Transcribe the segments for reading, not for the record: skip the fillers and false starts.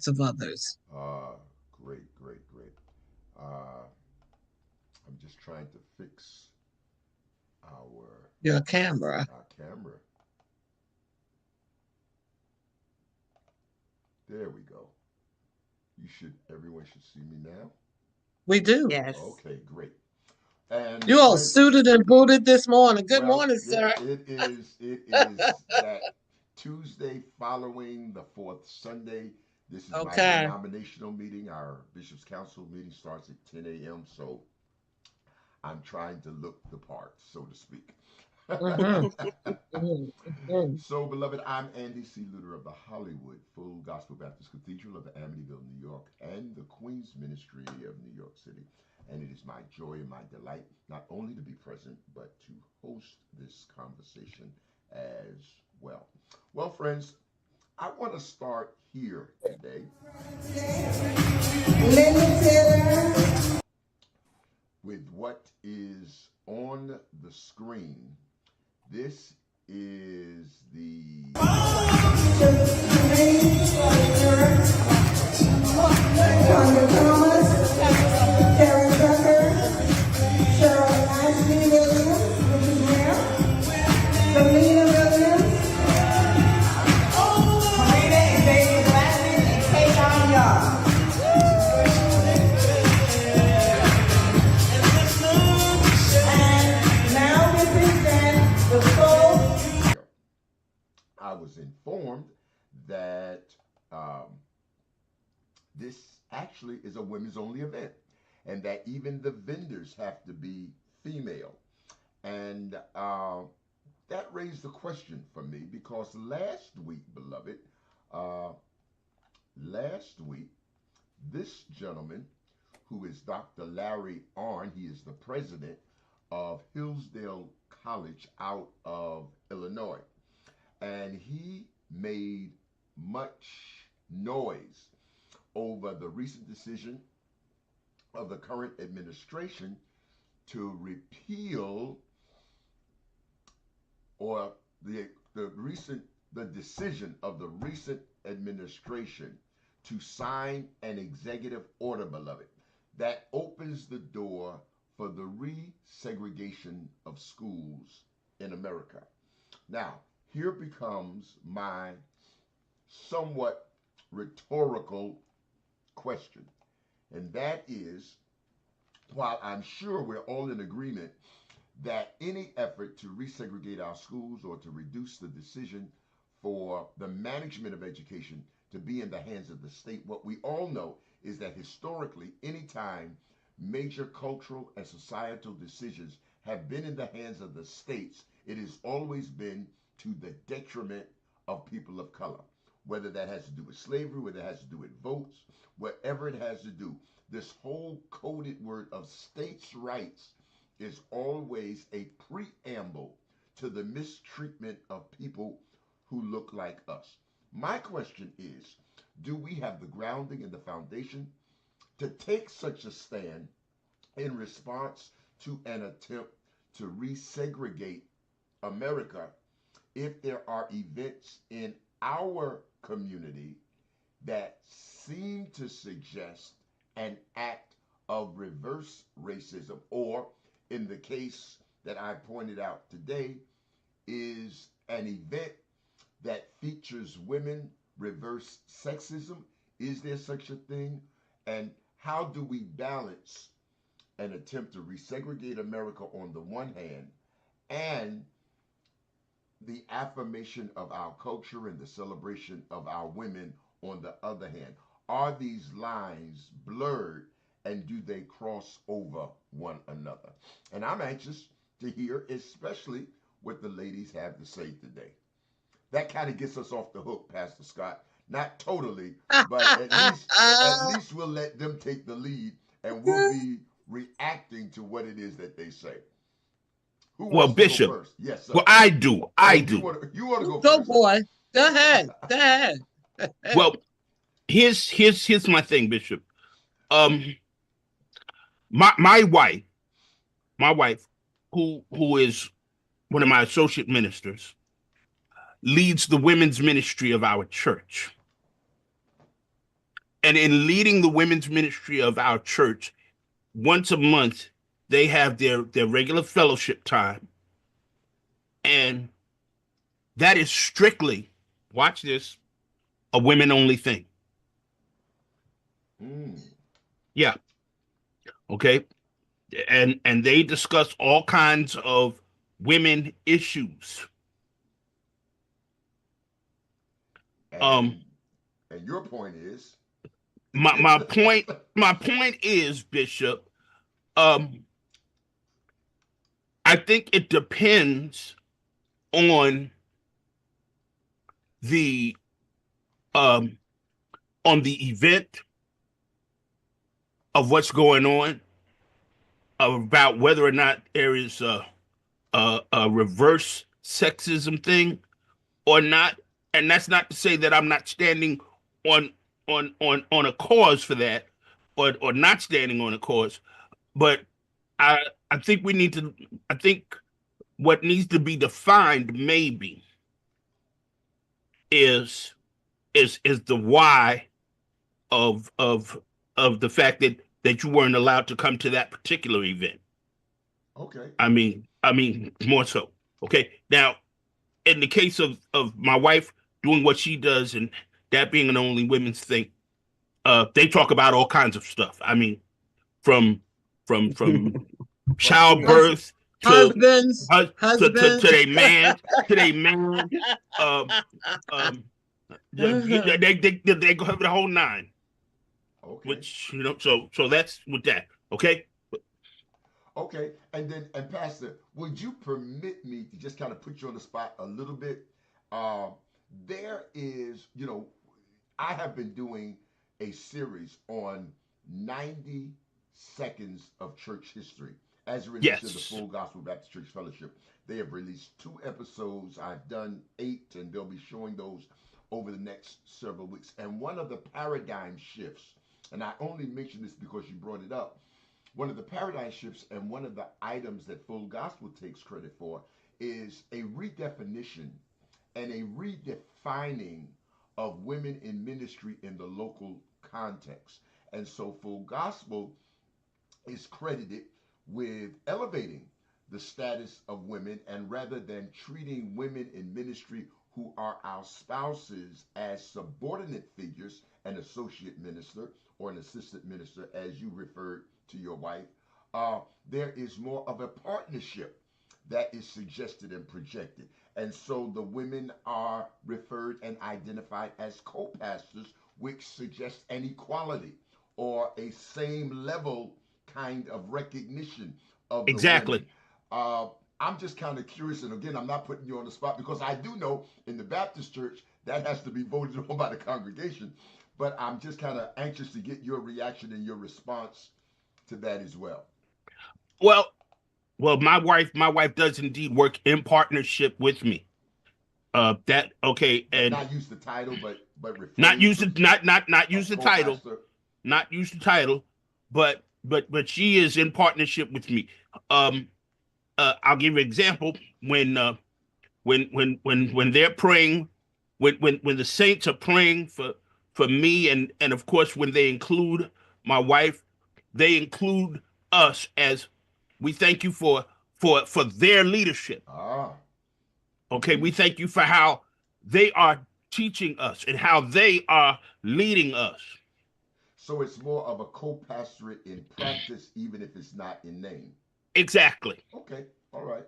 hearts of others. Great, great, great. I'm just trying to fix our Your camera. camera. There we go. Everyone should see me now. We do. Yes. Okay, great. And You all friends, suited and booted this morning. Good well, morning, sir. it is that Tuesday following the fourth Sunday. This is my Okay. denominational meeting. Our Bishop's Council meeting starts at 10 a.m. So I'm trying to look the part, so to speak. Mm-hmm. Mm-hmm. So, beloved, I'm Andy C. Lewter of the Hollywood Full Gospel Baptist Cathedral of Amityville, New York, and the Queen's Ministry of New York City. And it is my joy and my delight not only to be present, but to host this conversation as well. Well, friends, I want to start here today with what is on the screen. This is the I was informed that this actually is a women's only event and that even the vendors have to be female. And that raised a question for me because last week, beloved, uh, last week, this gentleman, who is Dr. Larry Arnn, he is the president of Hillsdale College out of Illinois. And he made much noise over the recent decision of the current administration to repeal or the decision of the recent administration to sign an executive order, beloved, that opens the door for the resegregation of schools in America. Now, here becomes my somewhat rhetorical question, and that is, while I'm sure we're all in agreement that any effort to resegregate our schools or to reduce the decision for the management of education to be in the hands of the state, what we all know is that historically, anytime major cultural and societal decisions have been in the hands of the states, it has always been to the detriment of people of color, whether that has to do with slavery, whether it has to do with votes, whatever it has to do. This whole coded word of states' rights is always a preamble to the mistreatment of people who look like us. My question is, do we have the grounding and the foundation to take such a stand in response to an attempt to resegregate America if there are events in our community that seem to suggest an act of reverse racism, or in the case that I pointed out today, is an event that features women reverse sexism? Is there such a thing? And how do we balance an attempt to resegregate America on the one hand and the affirmation of our culture and the celebration of our women on the other hand? Are these lines blurred and do they cross over one another? And I'm anxious to hear, especially what the ladies have to say today. That kind of gets us off the hook, Pastor Scott. Not totally, but at least we'll let them take the lead and we'll be reacting to what it is that they say. Who Well, wants to go Bishop, first? Yes, sir. well, I do. I Oh, do. you want to go Go, first, huh? boy. Go ahead. Go ahead. Well, here's my thing, Bishop. Um, my wife, who is one of my associate ministers, leads the women's ministry of our church. and in leading the women's ministry of our church, once a month they have their regular fellowship time, and that is strictly, watch this, a women only thing. Yeah. Okay. And they discuss all kinds of women issues. And your point is? My point is, Bishop, I think it depends on the event of what's going on, about whether or not there is a reverse sexism thing or not. And that's not to say that I'm not standing on a cause for that, or not standing on a cause, but I think we need to. I think what needs to be defined maybe is the why of the fact that you weren't allowed to come to that particular event. Okay. I mean more so. Okay. Now, in the case of my wife doing what she does, and that being an only women's thing, they talk about all kinds of stuff. I mean, from childbirth to husbands, to their man, they go over the whole nine. Okay. Which, so that's with that. Okay. Okay, and Pastor, would you permit me to just kind of put you on the spot a little bit? There is, I have been doing a series on 90 seconds of church history as it relates to the Full Gospel Baptist Church Fellowship. They have released 2 episodes. I've done 8, and they'll be showing those over the next several weeks. And one of the paradigm shifts, and I only mention this because you brought it up, one of the paradigm shifts and one of the items that Full Gospel takes credit for is a redefinition and a redefining of women in ministry in the local context. And so Full Gospel is credited with elevating the status of women, and rather than treating women in ministry who are our spouses as subordinate figures, an associate minister or an assistant minister, as you referred to your wife, there is more of a partnership that is suggested and projected. And so the women are referred and identified as co-pastors, which suggests an equality or a same level kind of recognition of the women. I'm just kind of curious, and again, I'm not putting you on the spot because I do know in the Baptist church that has to be voted on by the congregation, but I'm just kind of anxious to get your reaction and your response to that as well. Well, my wife does indeed work in partnership with me. And not use the title, but not use the title, not use the title, but she is in partnership with me. I'll give you an example. When they're praying, when the saints are praying for me, and of course when they include my wife, they include us as, we thank you for their leadership. Okay, we thank you for how they are teaching us and how they are leading us. So it's more of a co-pastorate in practice, even if it's not in name. Exactly. Okay. All right.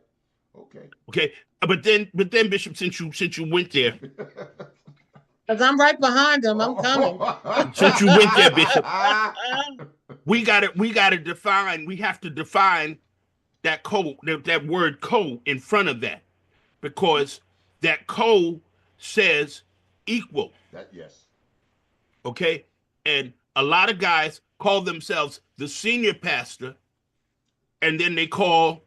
Okay. Okay. But then, Bishop, since you went there, because I'm right behind them, I'm coming. Since you went there, Bishop, we gotta define. We have to define that that word "co" in front of that, because that "co" says equal. Yes. Okay, and a lot of guys call themselves the senior pastor, and then they call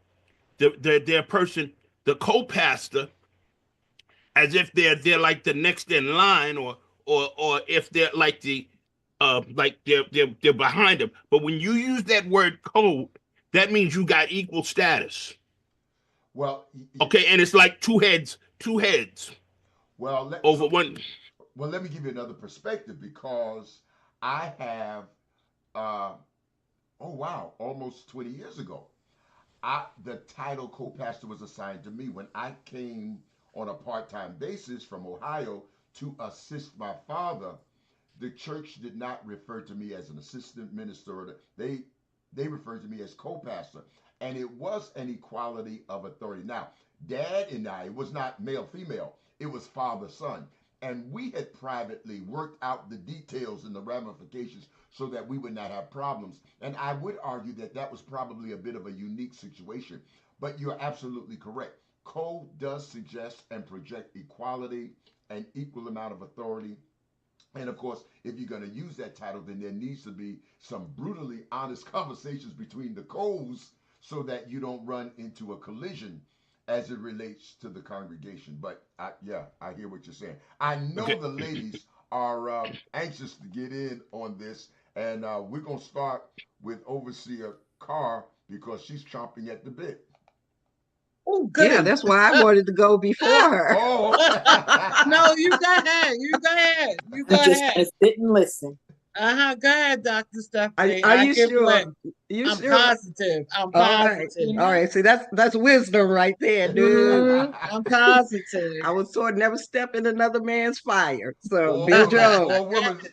their person the co-pastor, as if they're like the next in line, or if they're like they're behind them. But when you use that word "co," that means you got equal status. Well, okay, and it's like two heads. Well, over one. Well, let me give you another perspective, because I have, uh, oh wow, almost 20 years ago. The title co-pastor was assigned to me when I came on a part-time basis from Ohio to assist my father. The church did not refer to me as an assistant minister. They referred to me as co-pastor, and it was an equality of authority. Now, Dad and I, it was not male female, it was father son, and we had privately worked out the details and the ramifications so that we would not have problems. And I would argue that that was probably a bit of a unique situation. But you're absolutely correct. Co does suggest and project equality and equal amount of authority. And of course, if you're going to use that title, then there needs to be some brutally honest conversations between the co's so that you don't run into a collision as it relates to the congregation. But yeah, I hear what you're saying. I know Okay. the ladies are anxious to get in on this, and we're going to start with Overseer Carr because she's chomping at the bit. Oh, Yeah, goody. that's why I wanted to go before her. Oh, No, you go ahead. You go ahead. You I'm go just ahead. gonna sit and listen. Go ahead, Dr. Stephanie. Are I you give you sure? in. You I'm sure? positive. I'm All right. positive. All right. See, that's wisdom right there, dude. I'm positive. I was taught never step in another man's fire. So or build your woman's own. or woman's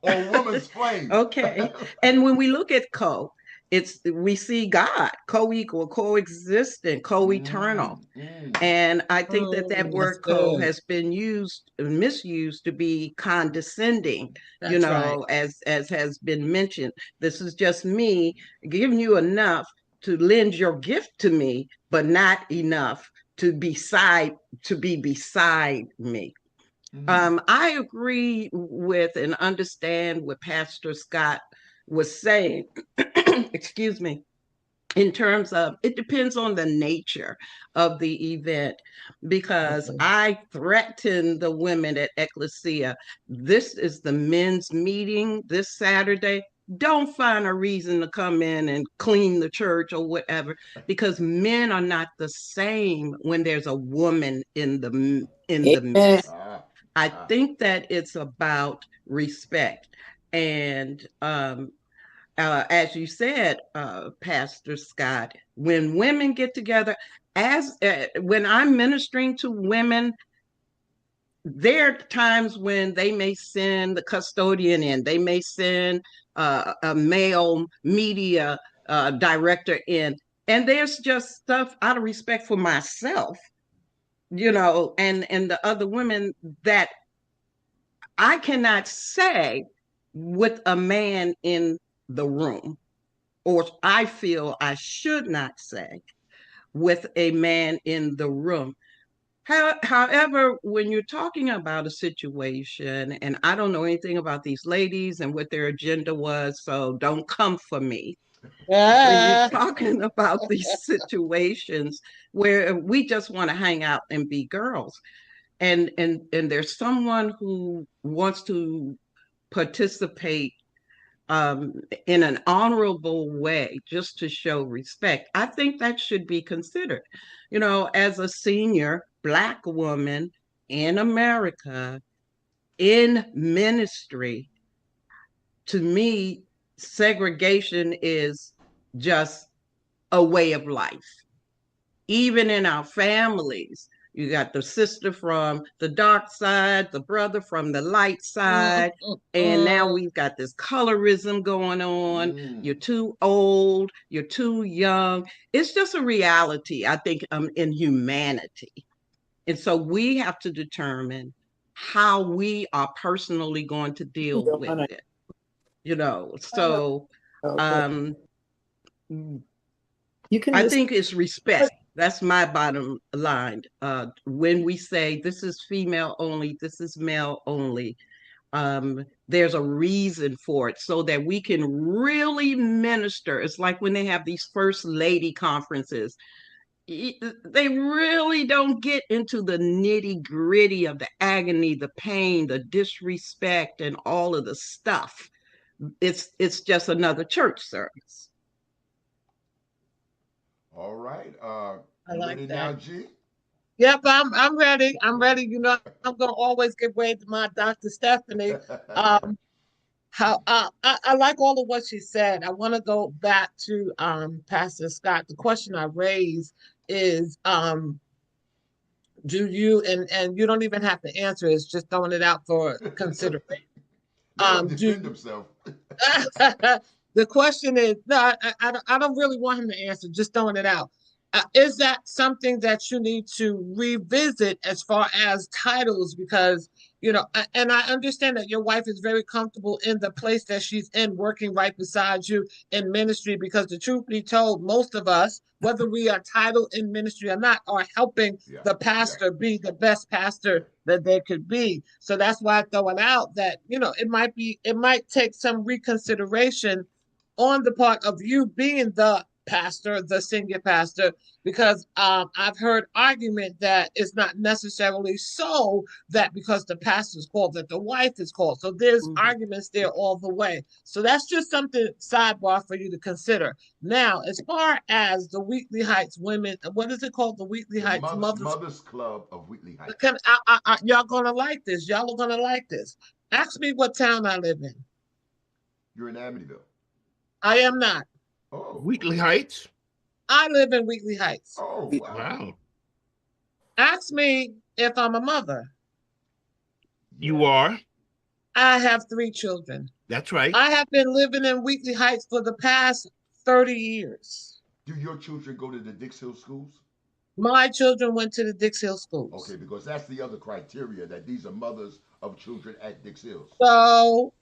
or woman's flame. Okay. And when we look at it's we see God, co-equal, coexistent, co-eternal. Mm, mm. And I think that That's word good. has been misused to be condescending, That's right. as has been mentioned. This is just me giving you enough to lend your gift to me, but not enough to be beside me. Mm. I agree with and understand what Pastor Scott was saying. Excuse me, in terms of it depends on the nature of the event, because Okay. I threaten the women at Ecclesia, this is the men's meeting this Saturday, don't find a reason to come in and clean the church or whatever, because men are not the same when there's a woman in the Amen. midst. Ah, I ah. think that it's about respect. And as you said, Pastor Scott, when women get together, as when I'm ministering to women, there are times when they may send the custodian in, they may send a male media director in, and there's just stuff out of respect for myself, and the other women that I cannot say with a man in the room, or I feel I should not say with a man in the room. However, when you're talking about a situation, and I don't know anything about these ladies and what their agenda was, so don't come for me. When you're Ah, talking about these situations where we just want to hang out and be girls, and there's someone who wants to participate um, in an honorable way, just to show respect, I think that should be considered. As a senior Black woman in America in ministry, to me, segregation is just a way of life. Even in our families, you got the sister from the dark side, the brother from the light side, and now we've got this colorism going on. Mm. You're too old, you're too young. It's just a reality, I think, in humanity. And so we have to determine how we are personally going to deal Go with on. it. Oh, So okay. um, You can I just. think it's respect. That's my bottom line. When we say this is female only, this is male only, there's a reason for it so that we can really minister. It's like when they have these first lady conferences, they really don't get into the nitty gritty of the agony, the pain, the disrespect, and all of the stuff. It's just another church service. All right. I You like ready now, that. G? Yep, I'm ready. I'm ready. I'm gonna always give way to my Dr. Stephanie. Um, how I like all of what she said. I want to go back to Pastor Scott. The question I raised is do you, and you don't even have to answer, it's just throwing it out for consideration. Let him Do defend himself. the question is, no, I don't really want him to answer, just throwing it out. Is that something that you need to revisit as far as titles? Because, and I understand that your wife is very comfortable in the place that she's in, working right beside you in ministry, because the truth be told, most of us, whether we are titled in ministry or not, are helping the pastor be the best pastor that they could be. So that's why I throw it out that, it might take some reconsideration on the part of you being the pastor, the senior pastor, because I've heard argument that it's not necessarily so that because the pastor is called, that the wife is called. So there's arguments there all the way. So that's just something sidebar for you to consider. Now, as far as the Wheatley Heights women, what is it called? The Wheatley Heights Mothers Club of Wheatley Heights. Y'all gonna like this. Y'all are gonna like this. Ask me what town I live in. You're in Amityville. I am not. Oh, Wheatley Heights. I live in Wheatley Heights. Oh, Wow. Ask me if I'm a mother. You are. I have 3 children. That's right. I have been living in Wheatley Heights for the past 30 years. Do your children go to the Dix Hill schools? My children went to the Dix Hill schools. Okay, because that's the other criteria, that these are mothers of children at Dix Hills. So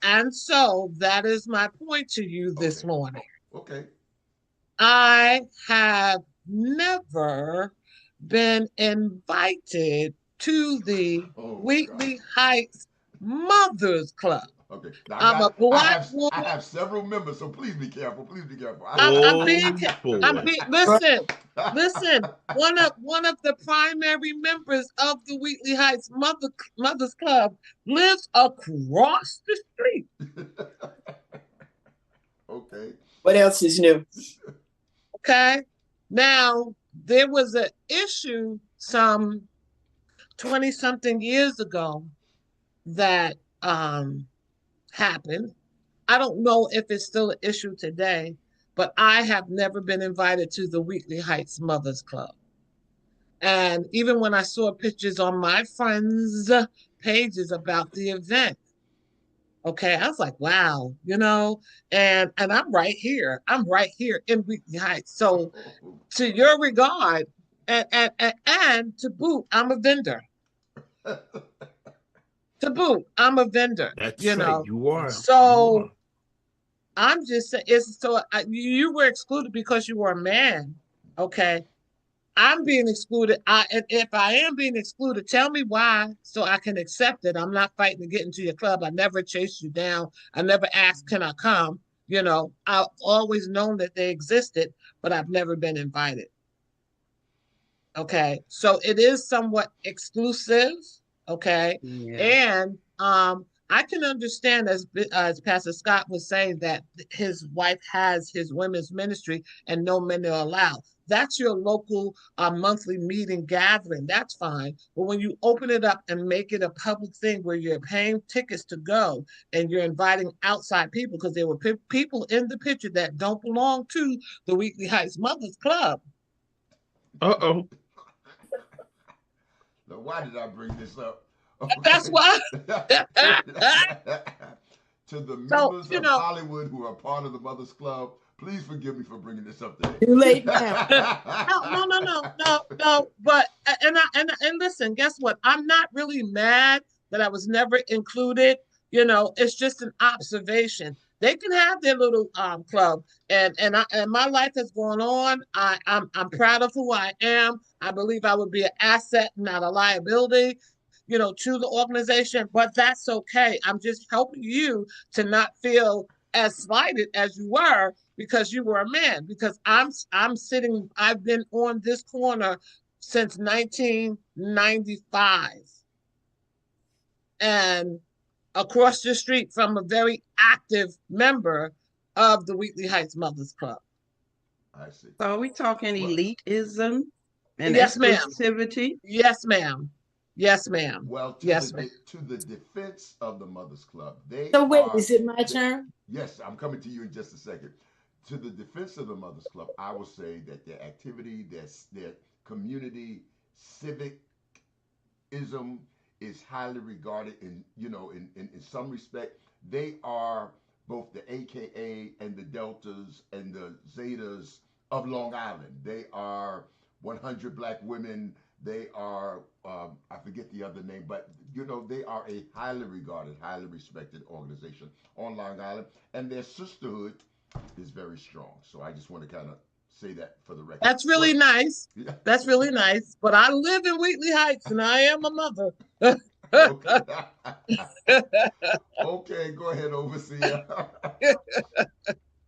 that is my point to you this morning. Okay. I have never been invited to the Wheatley Heights Mothers Club. Okay. Now, I'm a black woman. I have several members, so please be careful. Please be careful. Listen. One of the primary members of the Wheatley Heights Mothers Club lives across the street. Okay. What else is new? Okay. Now, there was an issue some 20-something years ago that happened. I don't know if it's still an issue today, but I have never been invited to the Wheatley Heights Mothers Club. And even when I saw pictures on my friends' pages about the event, okay, I was like, wow, and I'm right here. I'm right here in Wheatley Heights. So to your regard, and to boot, I'm a vendor. To boot, I'm a vendor. That's right. You are. So I'm just saying, you were excluded because you were a man. Okay. I'm being excluded. And if I am being excluded, tell me why so I can accept it. I'm not fighting to get into your club. I never chased you down. I never asked, can I come? I've always known that they existed, but I've never been invited. Okay. So it is somewhat exclusive. Okay. Yeah. And I can understand, as Pastor Scott was saying, that his wife has his women's ministry and no men are allowed. That's your local monthly meeting gathering. That's fine. But when you open it up and make it a public thing where you're paying tickets to go and you're inviting outside people, because there were people in the picture that don't belong to the Wheatley Heights Mothers Club. Uh-oh. Now, why did I bring this up? Okay. That's why. To the members of Hollywood who are part of the Mothers Club, please forgive me for bringing this up today. Too late now. No. But and listen, guess what? I'm not really mad that I was never included. It's just an observation. They can have their little club, and my life has gone on. I'm proud of who I am. I believe I would be an asset, not a liability, to the organization. But that's okay. I'm just helping you to not feel as slighted as you were because you were a man. Because I'm sitting. I've been on this corner since 1995, and across the street from a very active member of the Wheatley Heights Mothers Club. I see. So are we talking elitism and yes, exclusivity? Yes, ma'am. Yes, ma'am. Well, Yes, ma'am. to the defense of the Mothers Club, So wait, is it my they, turn? yes, I'm coming to you in just a second. To the defense of the Mothers Club, I will say that their activity, their community civicism is highly regarded in some respect. They are both the AKA and the Deltas and the Zetas of Long Island. They are 100 Black women. They are, I forget the other name, but they are a highly regarded, highly respected organization on Long Island, and their sisterhood is very strong. So I just want to kind of say that for the record. That's really nice. Yeah. That's really nice. But I live in Wheatley Heights and I am a mother. Okay. Okay, go ahead, overseer.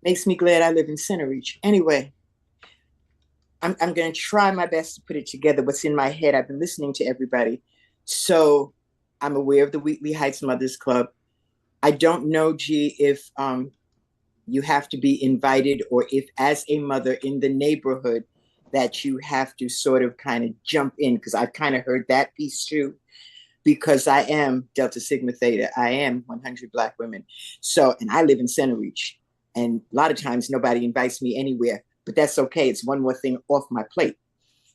Makes me glad I live in Center Reach. Anyway, I'm going to try my best to put it together. What's in my head? I've been listening to everybody. So I'm aware of the Wheatley Heights Mothers Club. I don't know, G, if you have to be invited or if as a mother in the neighborhood that you have to sort of kind of jump in, because I've kind of heard that piece too, because I am Delta Sigma Theta. I am 100 Black women. So, and I live in Center Reach. And a lot of times nobody invites me anywhere, but that's okay. It's one more thing off my plate.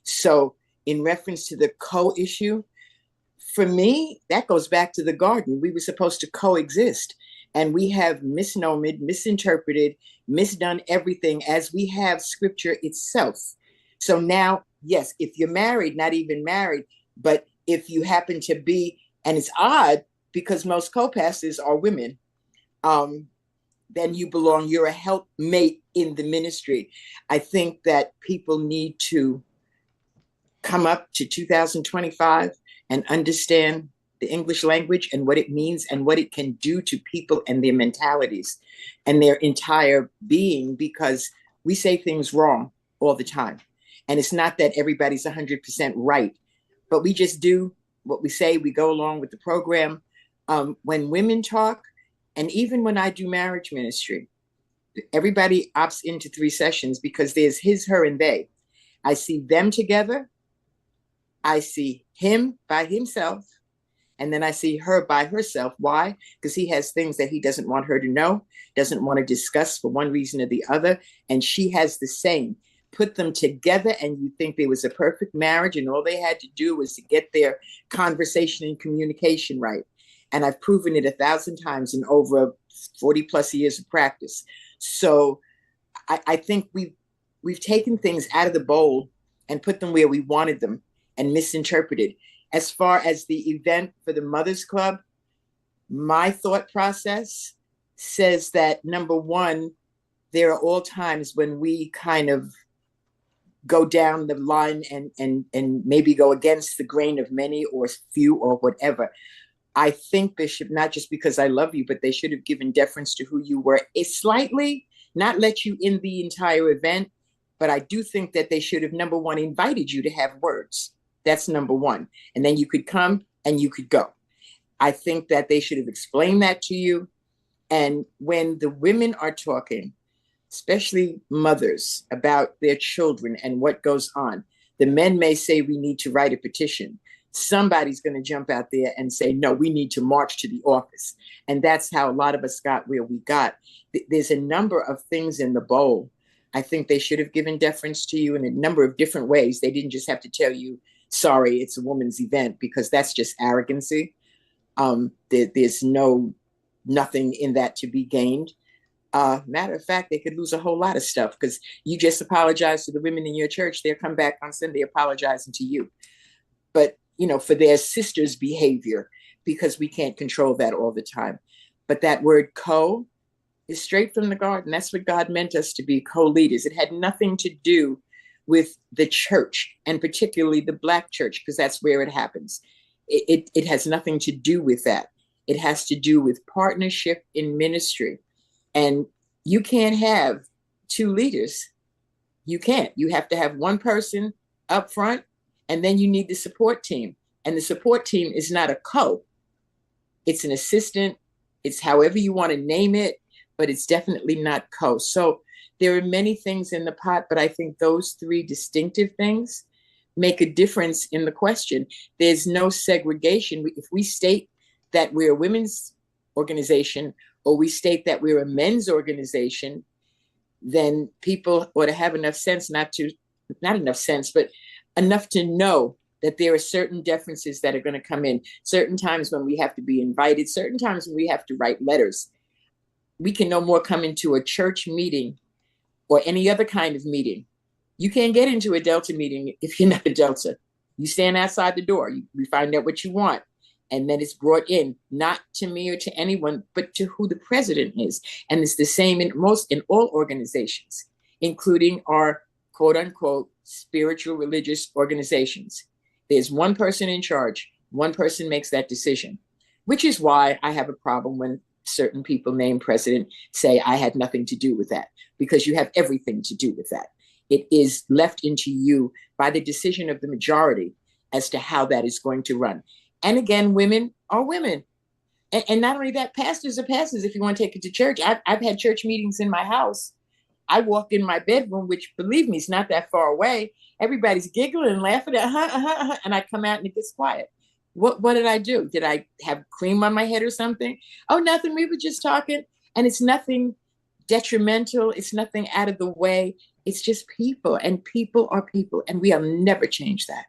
So in reference to the co-issue, for me, that goes back to the garden. We were supposed to coexist. And we have misnomered, misinterpreted, misdone everything as we have scripture itself. So now, yes, if you're married, not even married, but if you happen to be, and it's odd because most co-pastors are women, then you belong, you're a helpmate in the ministry. I think that people need to come up to 2025 and understand the English language and what it means and what it can do to people and their mentalities and their entire being, because we say things wrong all the time. And it's not that everybody's 100% right, but we just do what we say. We go along with the program. When women talk, and even when I do marriage ministry, everybody opts into 3 sessions because there's his, her, and they. I see them together. I see him by himself. And then I see her by herself. Why? Because he has things that he doesn't want her to know, doesn't want to discuss for one reason or the other. And she has the same. Put them together and you think there was a perfect marriage and all they had to do was to get their conversation and communication right. And I've proven it 1,000 times in over 40 plus years of practice. So I think we've taken things out of the bowl and put them where we wanted them and misinterpreted. As far as the event for the Mothers Club, my thought process says that, number one, there are all times when we kind of go down the line and maybe go against the grain of many or few or whatever. I think, Bishop, not just because I love you, but they should have given deference to who you were. It's slightly, not let you in the entire event, but I do think that they should have, number one, invited you to have words. That's number one. And then you could come and you could go. I think that they should have explained that to you. And when the women are talking, especially mothers, about their children and what goes on, the men may say we need to write a petition. Somebody's going to jump out there and say, no, we need to march to the office. And that's how a lot of us got where we got. There's a number of things in the bowl. I think they should have given deference to you in a number of different ways. They didn't just have to tell you, sorry, it's a woman's event, because that's just arrogancy. There's nothing in that to be gained. Matter of fact, they could lose a whole lot of stuff because you just apologize to the women in your church. They'll come back on Sunday apologizing to you. But, for their sisters' behavior, because we can't control that all the time. But that word co is straight from the garden. That's what God meant us to be, co-leaders. It had nothing to do with the church, and particularly the Black church, because that's where it happens. It has nothing to do with that. It has to do with partnership in ministry. And you can't have 2 leaders. You can't. You have to have one person up front, and then you need the support team. And the support team is not a co. It's an assistant. It's however you want to name it, but it's definitely not co. So there are many things in the pot, but I think those 3 distinctive things make a difference in the question. There's no segregation. If we state that we're a women's organization or we state that we're a men's organization, then people ought to have enough sense, not enough sense, but enough to know that there are certain differences that are going to come in, certain times when we have to be invited, certain times when we have to write letters. We can no more come into a church meeting or any other kind of meeting. You can't get into a Delta meeting if you're not a Delta. You stand outside the door, you find out what you want, and then it's brought in, not to me or to anyone, but to who the president is. And it's the same in all organizations, including our quote unquote spiritual religious organizations. There's one person in charge, one person makes that decision, which is why I have a problem when certain people named president say I had nothing to do with that, because you have everything to do with that. It is left into you by the decision of the majority as to how that is going to run. And again, women are women. And not only that, pastors are pastors if you want to take it to church. I've had church meetings in my house. I walk in my bedroom, which, believe me, is not that far away. Everybody's giggling and laughing, and I come out and it gets quiet. What did I do? Did I have cream on my head or something? Oh, nothing. We were just talking. And it's nothing detrimental. It's nothing out of the way. It's just people, and people are people, and we'll never change that.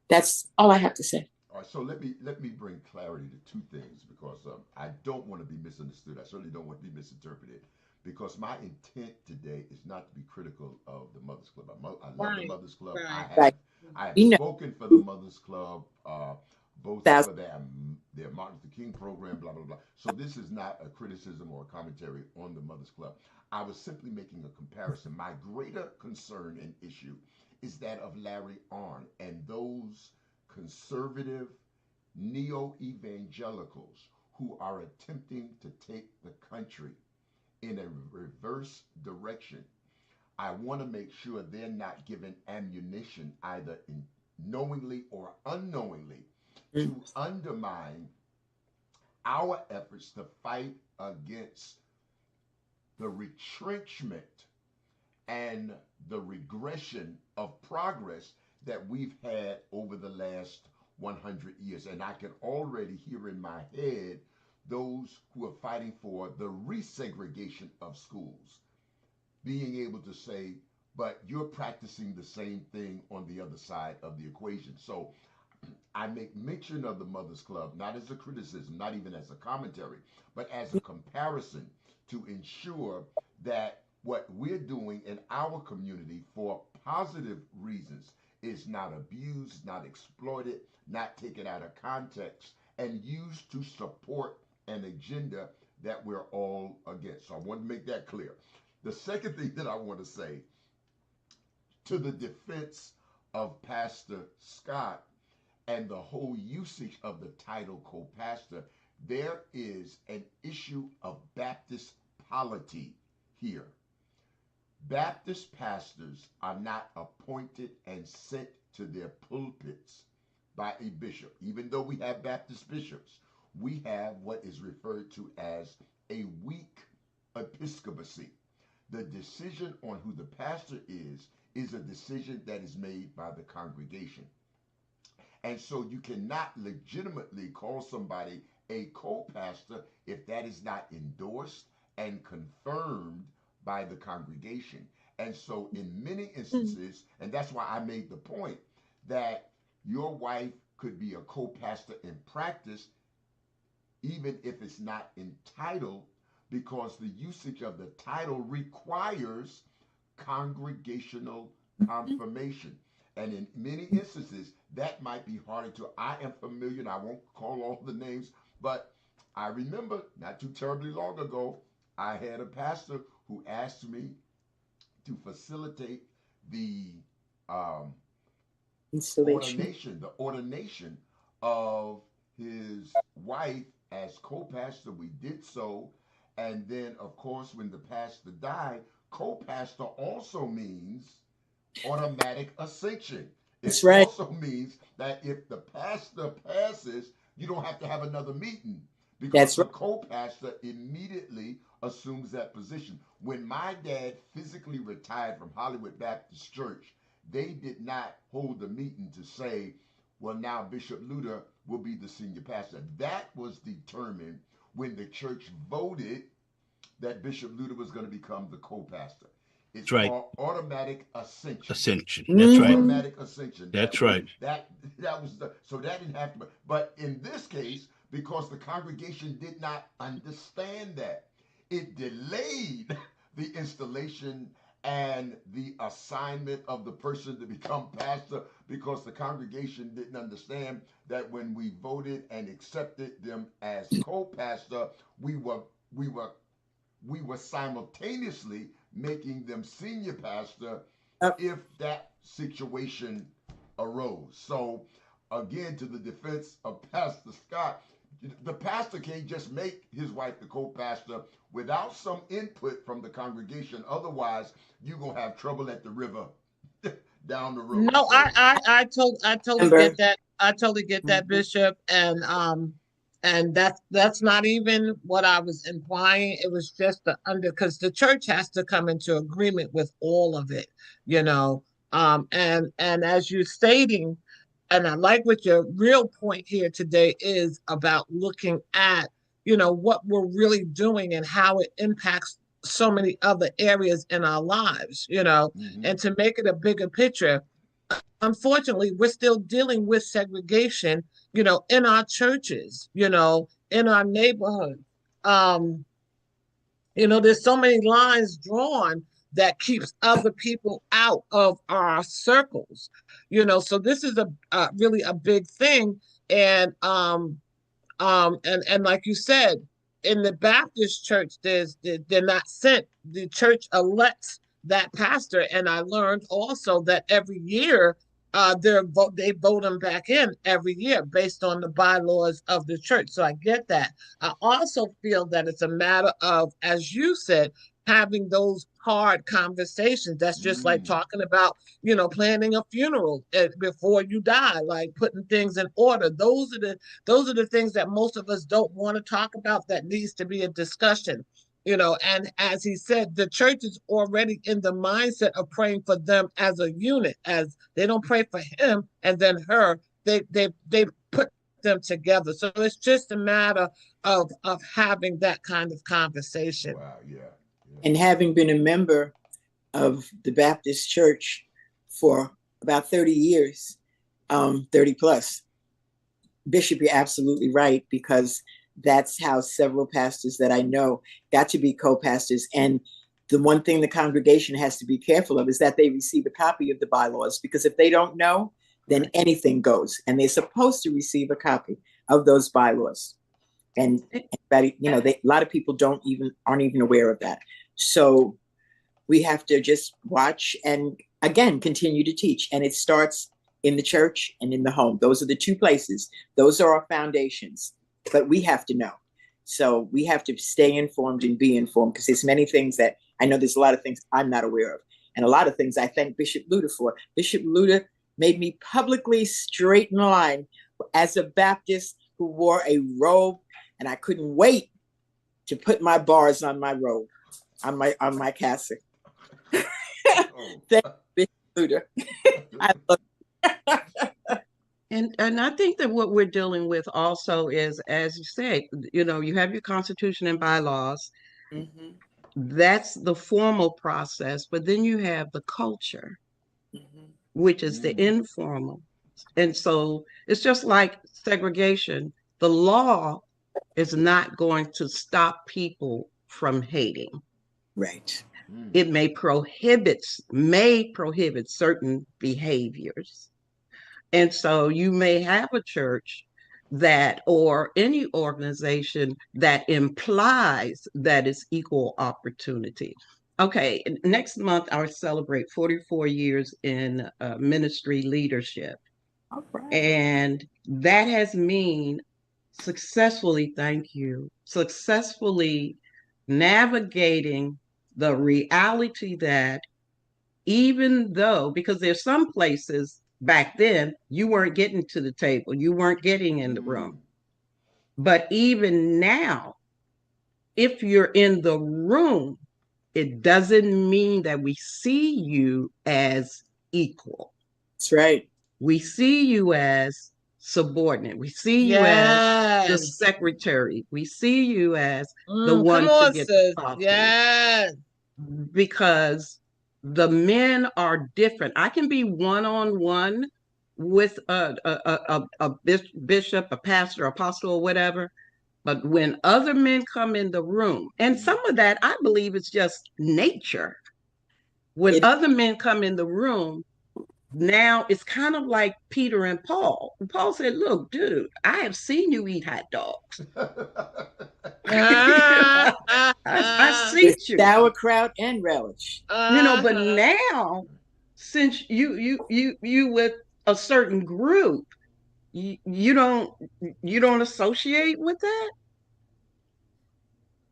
That's all I have to say. All right, so let me bring clarity to two things because I don't want to be misunderstood. I certainly don't want to be misinterpreted because my intent today is not to be critical of the Mothers Club. I love the Mothers Club. Right. I have spoken for the Mothers Club, both for their Martin Luther King program, blah blah blah. So this is not a criticism or a commentary on the Mothers Club. I was simply making a comparison. My greater concern and issue is that of Larry Arnn and those conservative neo-evangelicals who are attempting to take the country in a reverse direction. I want to make sure they're not given ammunition either knowingly or unknowingly to undermine our efforts to fight against the retrenchment and the regression of progress that we've had over the last 100 years. And I can already hear in my head those who are fighting for the resegregation of schools being able to say, but you're practicing the same thing on the other side of the equation. So I make mention of the Mothers Club, not as a criticism, not even as a commentary, but as a comparison to ensure that what we're doing in our community for positive reasons is not abused, not exploited, not taken out of context, and used to support an agenda that we're all against. So I want to make that clear. The second thing that I want to say to the defense of Pastor Scott and the whole usage of the title co-pastor, there is an issue of Baptist polity here. Baptist pastors are not appointed and sent to their pulpits by a bishop. Even though we have Baptist bishops, we have what is referred to as a weak episcopacy. The decision on who the pastor is a decision that is made by the congregation. And so you cannot legitimately call somebody a co-pastor if that is not endorsed and confirmed by the congregation. And so in many instances, and that's why I made the point that your wife could be a co-pastor in practice, even if it's not entitled, because the usage of the title requires congregational confirmation. And in many instances, that might be harder to. I am familiar, and I won't call all the names, but I remember not too terribly long ago, I had a pastor who asked me to facilitate the ordination of his wife as co-pastor. We did so. And then, of course, when the pastor died, co-pastor also means automatic ascension. That's It right. also means that if the pastor passes, you don't have to have another meeting because That's the right. co-pastor immediately assumes that position. When my dad physically retired from Hollywood Baptist Church, they did not hold the meeting to say, well, now Bishop Lewter will be the senior pastor. That was determined when the church voted that Bishop Lewter was going to become the co-pastor. It's That's right. called automatic ascension. Ascension. That's right. Mhm. Automatic ascension. That's right. That was the, so that didn't have to. But in this case, because the congregation did not understand that, it delayed the installation and the assignment of the person to become pastor, because the congregation didn't understand that when we voted and accepted them as co-pastor, we were we were we were simultaneously making them senior pastor if that situation arose. So, again, to the defense of Pastor Scott, the pastor can't just make his wife the co-pastor without some input from the congregation. Otherwise, you're gonna have trouble at the river down the road. No, So, I totally Remember. get that. I totally get that, Mhm. Bishop, and that's not even what I was implying. It was just the under because the church has to come into agreement with all of it, you know. And as you're stating, and I like what your real point here today is about looking at, what we're really doing and how it impacts so many other areas in our lives, mm-hmm. and to make it a bigger picture. Unfortunately, we're still dealing with segregation, in our churches, in our neighborhood. Um, there's so many lines drawn that keeps other people out of our circles, so this is a really a big thing. And like you said, in the Baptist church, they're not sent. The church elects that pastor, and I learned also that every year, they vote them back in every year based on the bylaws of the church. So I get that. I also feel that it's a matter of, as you said, having those hard conversations. That's just like mm. talking about, planning a funeral before you die, like putting things in order. Those are the things that most of us don't want to talk about, that needs to be a discussion. And as he said, the church is already in the mindset of praying for them as a unit, as they don't pray for him and then her. They put them together. So it's just a matter of having that kind of conversation. Wow, yeah, yeah. And having been a member of the Baptist church for about 30 years, 30 plus, Bishop, you're absolutely right, because that's how several pastors that I know got to be co-pastors. And the one thing the congregation has to be careful of is that they receive a copy of the bylaws, because if they don't know, then anything goes. And they're supposed to receive a copy of those bylaws. And a lot of people aren't even aware of that. So we have to just watch and, again, continue to teach. And it starts in the church and in the home. Those are the two places. Those are our foundations. But we have to know. So we have to stay informed and be informed, because there's many things that I know, there's a lot of things I'm not aware of. And a lot of things I thank Bishop Lewter for. Bishop Lewter made me publicly straight in line as a Baptist who wore a robe, and I couldn't wait to put my bars on my robe, on my cassock. Oh. Thank you, Bishop Lewter. I love And I think that what we're dealing with also is, as you say, you have your constitution and bylaws. Mhm. That's the formal process, but then you have the culture, Mhm. which is the Mm. informal. And so it's just like segregation. The law is not going to stop people from hating. Right. Mm. It may prohibit certain behaviors. And so you may have a church that, or any organization that implies that it's equal opportunity. Okay, next month I'll celebrate 44 years in ministry leadership. All right. And that has mean successfully, thank you, successfully navigating the reality that, even though, because there's some places back then you weren't getting to the table, you weren't getting in the room. Mm. But even now, if you're in the room, it doesn't mean that we see you as equal. That's right. We see you as subordinate. We see you as the Yes. secretary. We see you as the Come one to on, get the sis. coffee. Yes. Because the men are different. I can be one-on-one with a bishop, a pastor, apostle, or whatever. But when other men come in the room, and some of that I believe is just nature. When other men come in the room, now it's kind of like Peter and Paul. Paul said, "Look, dude, I have seen you eat hot dogs. I see With you. sauerkraut and relish. But now, since you with a certain group, you don't associate with that.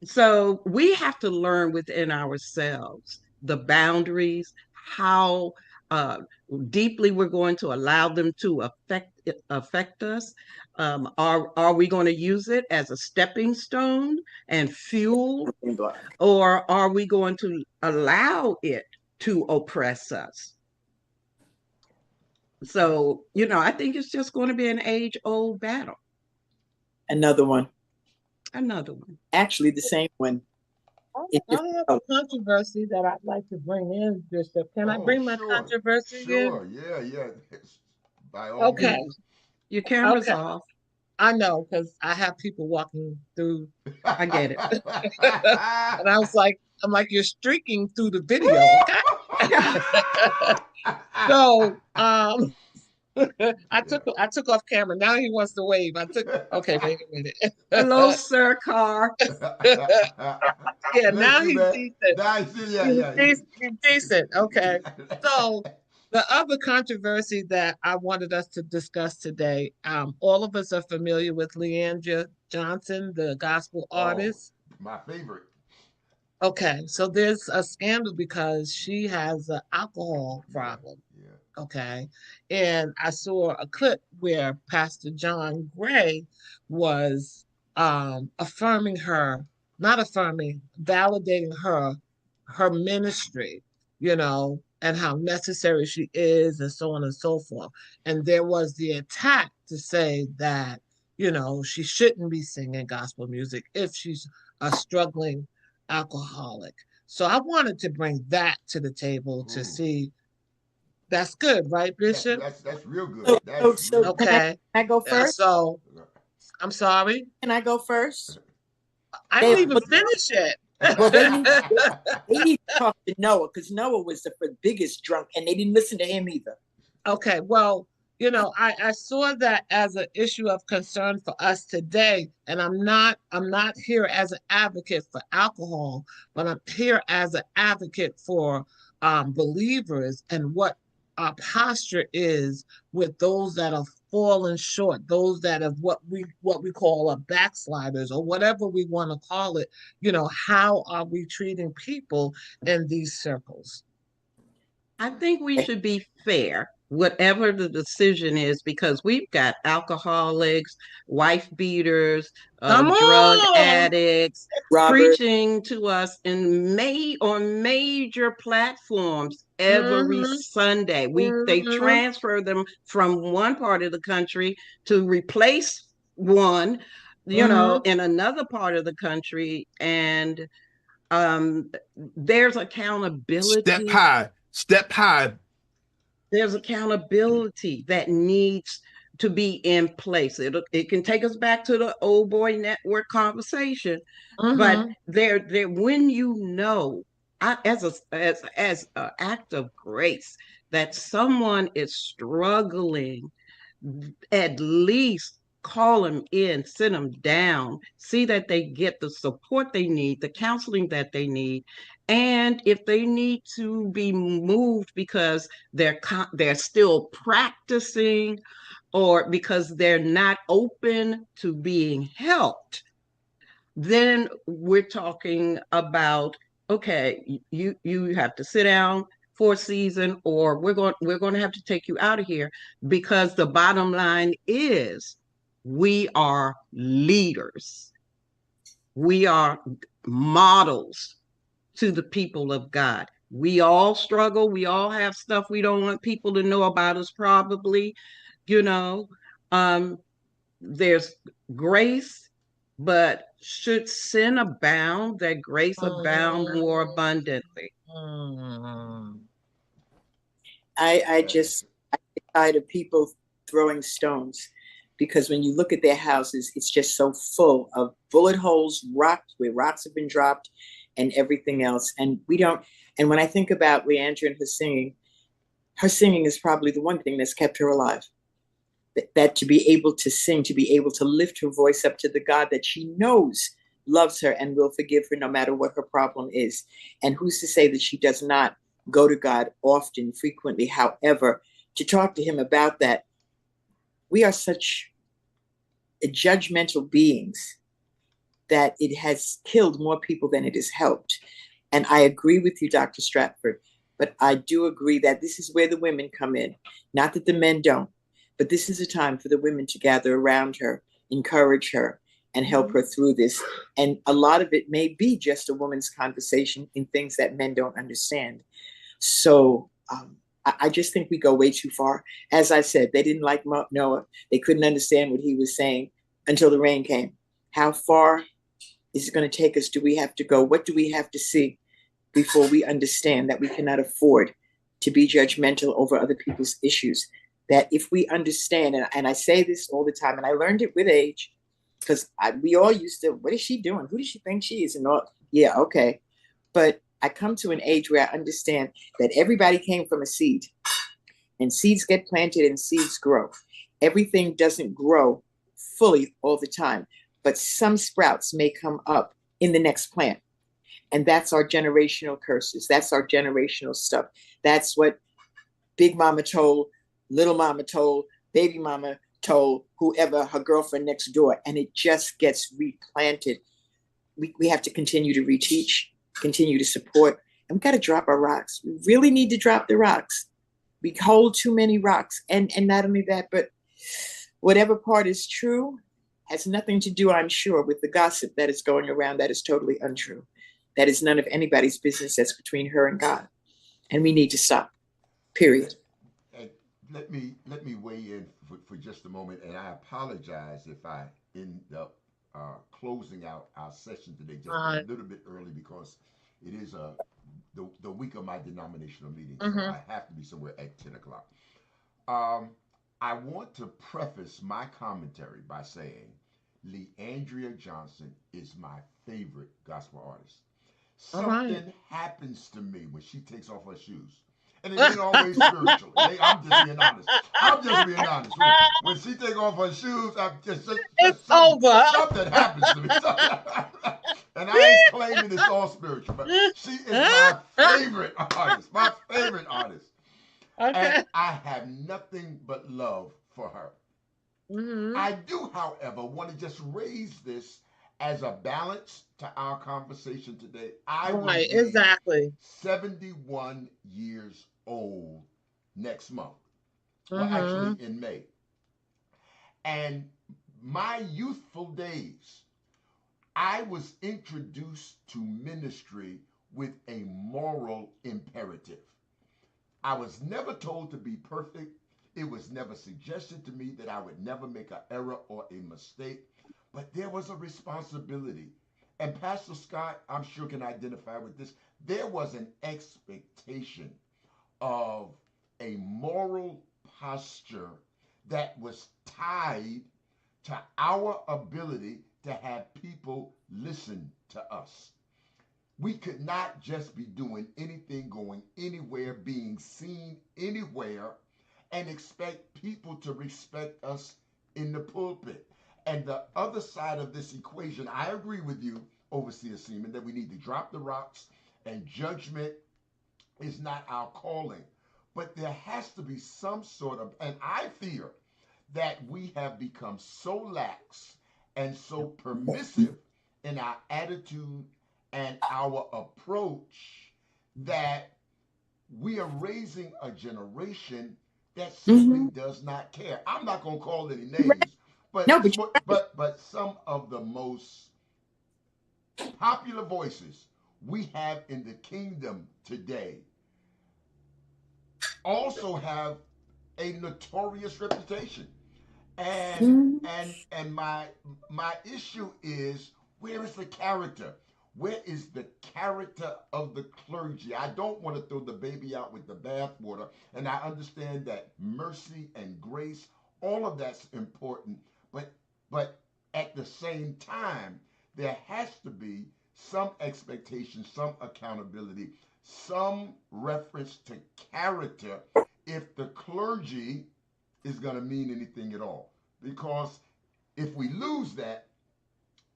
So we have to learn within ourselves the boundaries, how uh, deeply we're going to allow them to affect us. Are we going to use it as a stepping stone and fuel, or are we going to allow it to oppress us? So, I think it's just going to be an age-old battle. Another one. Actually, the same one. I have a controversy that I'd like to bring in, Bishop. Can I bring my controversy in? Sure, yeah. By all Okay. means. Your camera's off. I know, because I have people walking through. I get it. And I'm like, you're streaking through the video, okay? So, I took off camera. Now he wants to wave. Okay, wait a minute. Hello, sir, car. Yeah, now he's decent. He's decent. Okay. So the other controversy that I wanted us to discuss today, all of us are familiar with Leandra Johnson, the gospel artist. My favorite. Okay, so there's a scandal because she has an alcohol problem. Yeah. Okay. And I saw a clip where Pastor John Gray was affirming her, not affirming, validating her ministry, and how necessary she is, and so on and so forth. And there was the attack to say that, she shouldn't be singing gospel music if she's a struggling alcoholic. So I wanted to bring that to the table to see. That's good, right, Bishop? That's real good. Okay. Can I go first? So, I'm sorry. Can I go first? I didn't even finish it. Well, they need to talk to Noah, because Noah was the biggest drunk, and they didn't listen to him either. Okay, well, I saw that as an issue of concern for us today, and I'm not here as an advocate for alcohol, but I'm here as an advocate for believers and what our posture is with those that have fallen short, those that have what we call a backsliders, or whatever we want to call it. How are we treating people in these circles? I think we should be fair, whatever the decision is, because we've got alcoholics, wife beaters, drug addicts, preaching to us on major platforms every Sunday. They transfer them from one part of the country to replace one, in another part of the country, and there's accountability. Step high. There's accountability that needs to be in place. It can take us back to the old boy network conversation, but there when as an act of grace that someone is struggling, at least call them in, sit them down, see that they get the support they need, the counseling that they need. And if they need to be moved because they're still practicing, or because they're not open to being helped, then we're talking about, okay, you have to sit down for a season, or we're going to have to take you out of here, because the bottom line is we are leaders. We are models to the people of God. We all struggle. We all have stuff we don't want people to know about us, probably, you know. Um, there's grace, but should sin abound, that grace abound more abundantly. Mm. I That is just I get tired of people throwing stones, because when you look at their houses, it's just so full of bullet holes, rocks where rocks have been dropped, and everything else. And we don't. And when I think about Leandra and her singing is probably the one thing that's kept her alive. That to be able to sing, to be able to lift her voice up to the God that she knows loves her and will forgive her no matter what her problem is. And who's to say that she does not go to God often, frequently, however, to talk to him about that? We are such judgmental beings that it has killed more people than it has helped. And I agree with you, Dr. Stratford, but I do agree that this is where the women come in. Not that the men don't, but this is a time for the women to gather around her, encourage her, and help her through this. And a lot of it may be just a woman's conversation in things that men don't understand. So I just think we go way too far. As I said, they didn't like Noah. They couldn't understand what he was saying until the rain came. How far is it going to take us? Do we have to go? What do we have to see before we understand that we cannot afford to be judgmental over other people's issues? That if we understand, and I say this all the time, and I learned it with age, because we all used to, what is she doing? Who does she think she is? And all, yeah, okay. But I come to an age where I understand that everybody came from a seed, and seeds get planted and seeds grow. Everything doesn't grow fully all the time, but some sprouts may come up in the next plant. And that's our generational curses. That's our generational stuff. That's what Big Mama told, Little Mama told, Baby Mama told whoever, her girlfriend next door. And it just gets replanted. We have to continue to reteach, continue to support, and we got to drop our rocks. We really need to drop the rocks. We hold too many rocks. And not only that, but whatever part is true has nothing to do, I'm sure, with the gossip that is going around that is totally untrue. That is none of anybody's business. That's between her and God. And we need to stop. Period. And let me weigh in for just a moment, and I apologize if I end up closing out our session today just a little bit early, because it is the week of my denominational meeting, so I have to be somewhere at 10 o'clock. I want to preface my commentary by saying Leandria Johnson is my favorite gospel artist. Something happens to me when she takes off her shoes. And it ain't always spiritual. I'm just being honest. I'm just being honest. When she take off her shoes, I'm just it's something, over. something happens to me. And I ain't claiming it's all spiritual, but she is my favorite artist. My favorite artist. Okay. And I have nothing but love for her. I do, however, want to just raise this as a balance to our conversation today. I will be exactly 71 years old next month. Well, actually in May. And my youthful days, I was introduced to ministry with a moral imperative. I was never told to be perfect. It was never suggested to me that I would never make an error or a mistake. But there was a responsibility. And Pastor Scott, I'm sure, can identify with this. There was an expectation of a moral posture that was tied to our ability to have people listen to us. We could not just be doing anything, going anywhere, being seen anywhere, and expect people to respect us in the pulpit. And the other side of this equation, I agree with you, Overseer Seaman, that we need to drop the rocks, and judgment is not our calling. But there has to be some sort of, and I fear that we have become so lax and so permissive in our attitude and our approach that we are raising a generation that simply does not care. I'm not going to call any names, but No, but some of the most popular voices we have in the kingdom today today also have a notorious reputation. And Mhm. my issue is, where is the character? Where is the character of the clergy? I don't want to throw the baby out with the bathwater, and I understand that mercy and grace, all of that's important, but but at the same time, there has to be some expectation, some accountability, some reference to character if the clergy is going to mean anything at all. Because if we lose that,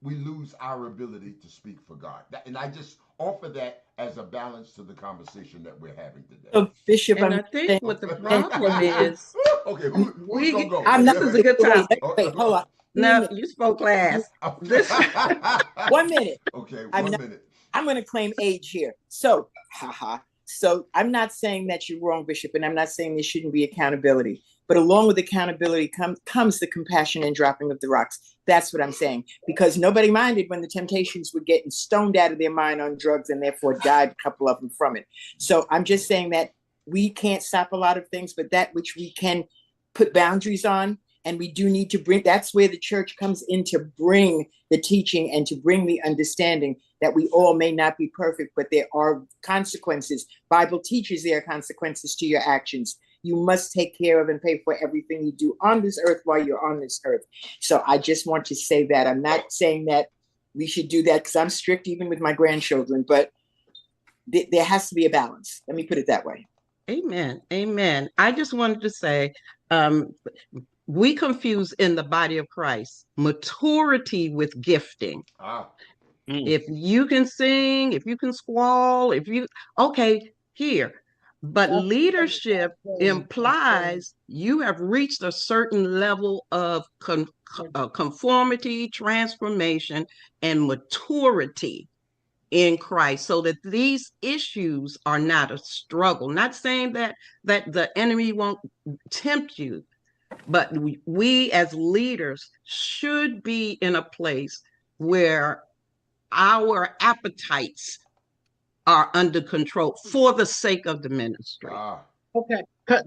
we lose our ability to speak for God. And I just offer that as a balance to the conversation that we're having today. So, Bishop, And I'm I think saying, what the and problem is, Okay, I'm, who's gonna we go? I'm not. this is a good Wait, topic. hold on. Now you spoke last. This 1 minute. Okay, I'm 1 minute. I'm going to claim age here. So, haha. So, I'm not saying that you're wrong, Bishop, and I'm not saying there shouldn't be accountability. But along with accountability comes the compassion and dropping of the rocks. That's what I'm saying. Because nobody minded when the Temptations were getting stoned out of their mind on drugs and therefore died, a couple of them from it. So, I'm just saying that we can't stop a lot of things, but that which we can put boundaries on, and we do need to bring, that's where the church comes in to bring the teaching and to bring the understanding that we all may not be perfect, but there are consequences. Bible teaches there are consequences to your actions. You must take care of and pay for everything you do on this earth while you're on this earth. So I just want to say that. I'm not saying that we should do that because I'm strict even with my grandchildren, but there has to be a balance. Let me put it that way. Amen. Amen. I just wanted to say, um, we confuse in the body of Christ maturity with gifting. Ah, If you can sing, if you can squall, if you, okay, here. But leadership implies you have reached a certain level of conformity, transformation, and maturity in Christ, so that these issues are not a struggle. Not saying that the enemy won't tempt you, but we as leaders should be in a place where our appetites are under control for the sake of the ministry. ah, Okay,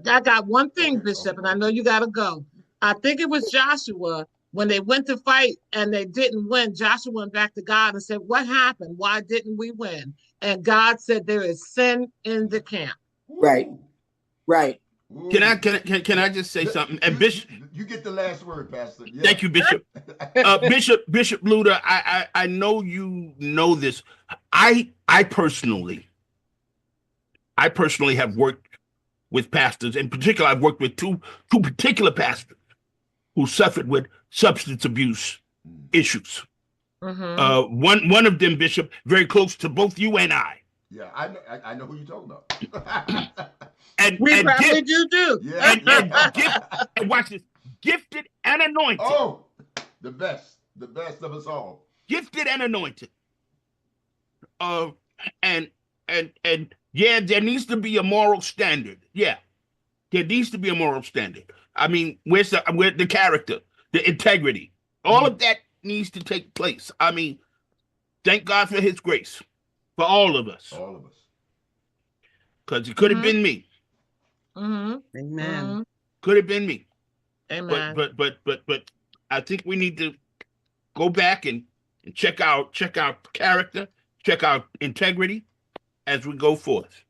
I got one thing, okay, Bishop, okay, and I know okay. you got to go. I think it was Joshua when they went to fight and they didn't win. Joshua went back to God and said, "What happened? Why didn't we win?" And God said, "There is sin in the camp." Right, Woo, right. woo. Can I just say something? And You, Bishop, you get the last word, Pastor. Yeah. thank you, Bishop. Bishop Lewter, I know you know this. I personally have worked with pastors. In particular, I've worked with two particular pastors who suffered with substance abuse issues. Mm-hmm. One of them, Bishop, very close to both you and I. Yeah, I know who you're talking about. And We and probably gift do. Yeah, and gift yeah. and watch this, gifted and anointed, Oh, the best of us all. gifted and anointed. Uh, and and yeah, there needs to be a moral standard. Yeah, there needs to be a moral standard. I mean, where the character, the integrity, all of that needs to take place. I mean, thank God for His grace for all of us, All of us. because it could have Mm-hmm. been me. Mm-hmm. Amen. Mm-hmm. Could have been me. But Amen. but but but but I think we need to go back and check out character, check out integrity as we go forth.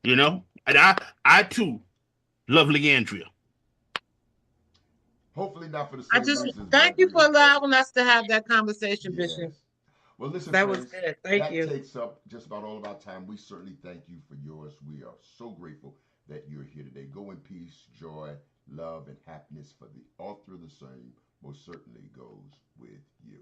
You know, and I too, lovely Andrea. Hopefully not for the I same just reasons, thank but you we, for allowing us to have that conversation, yes. Bishop. Well, listen, That was friends, good. Thank that you. takes up just about all of our time. We certainly thank you for yours. We are so grateful that you're here today. Go in peace, joy, love, and happiness, for the author of the same most certainly goes with you.